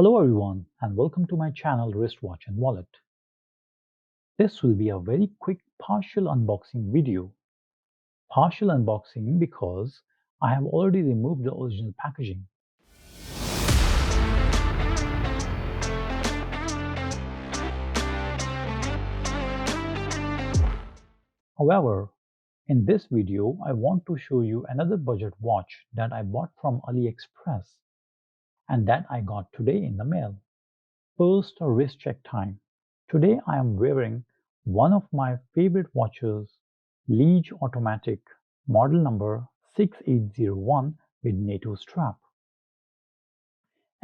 Hello everyone and welcome to my channel Wristwatch and Wallet. This will be a very quick partial unboxing video. Partial unboxing because I have already removed the original packaging. However, in this video I want to show you another budget watch that I bought from AliExpress and that I got today in the mail. First, a wrist check time. Today I am wearing one of my favorite watches, Liege Automatic, model number 6801 with NATO strap.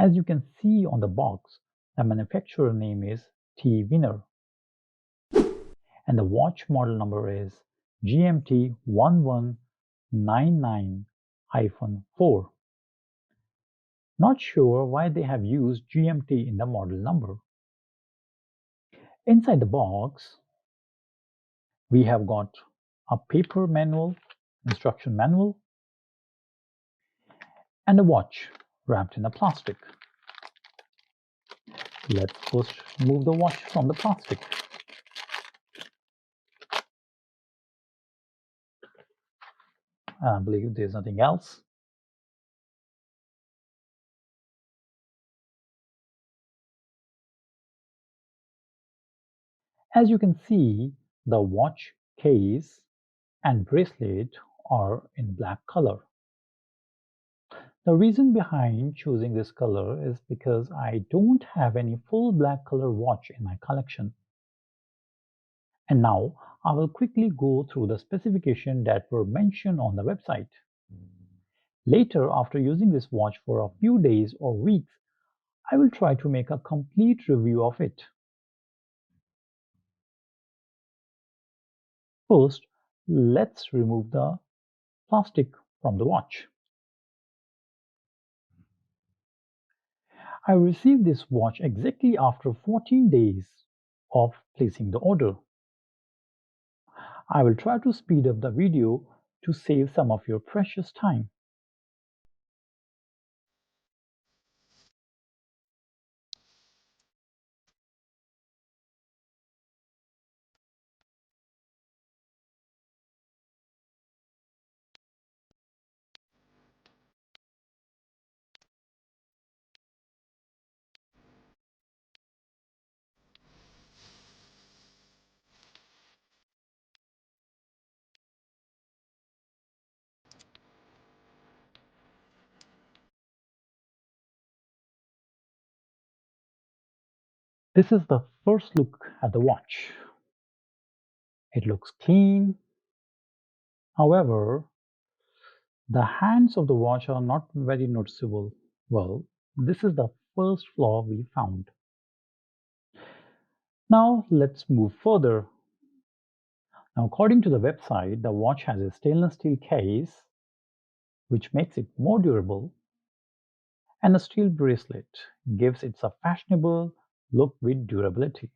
As you can see on the box, the manufacturer name is T Winner and the watch model number is GMT 1199-4. Not sure why they have used GMT in the model number. Inside the box, we have got a paper manual, instruction manual, and a watch wrapped in a plastic. Let's first remove the watch from the plastic. I believe there's nothing else. As you can see, the watch case and bracelet are in black color. The reason behind choosing this color is because I don't have any full black color watch in my collection. And now I will quickly go through the specifications that were mentioned on the website. Later, after using this watch for a few days or weeks, I will try to make a complete review of it. First, let's remove the plastic from the watch. I received this watch exactly after 14 days of placing the order. I will try to speed up the video to save some of your precious time. This is the first look at the watch. It looks clean. However, the hands of the watch are not very noticeable. Well, this is the first flaw we found. Now let's move further. Now, according to the website, the watch has a stainless steel case, which makes it more durable, and a steel bracelet gives it a fashionable look with durability.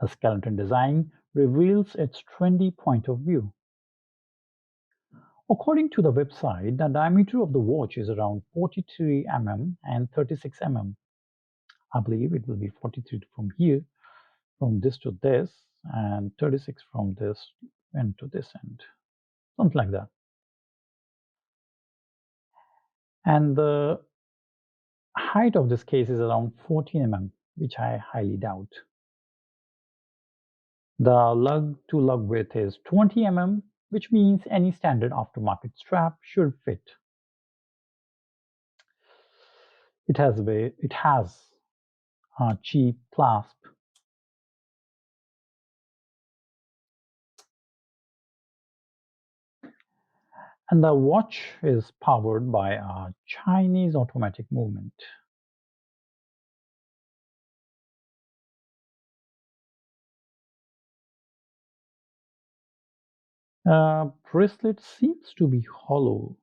The skeleton design reveals its trendy point of view. According to the website, the diameter of the watch is around 43 mm and 36 mm. I believe it will be 43 from here, from this to this, and 36 from this end to this end, something like that. And the height of this case is around 14 mm, which I highly doubt. The lug-to-lug width is 20 mm, which means any standard aftermarket strap should fit. It has a cheap clasp. And the watch is powered by a Chinese automatic movement. Bracelet seems to be hollow.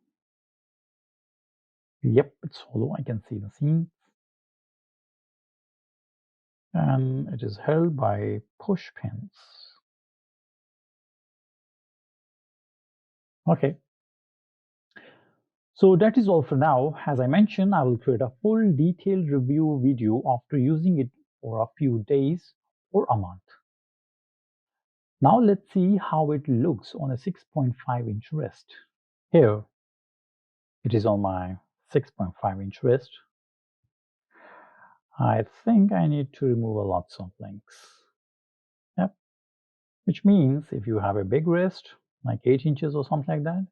Yep, it's hollow. I can see the seam. And it is held by push pins. Okay. So that is all for now. As I mentioned, I will create a full detailed review video after using it for a few days or a month. Now let's see how it looks on a 6.5-inch wrist. Here it is on my 6.5-inch wrist. I think I need to remove a lots of links. Yep. Which means if you have a big wrist, like 8 inches or something like that,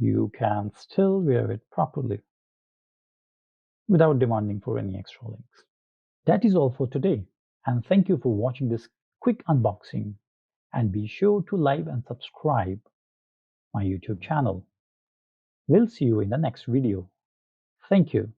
you can still wear it properly without demanding for any extra links. That is all for today, and thank you for watching this quick unboxing, and be sure to like and subscribe my YouTube channel. We'll see you in the next video. Thank you.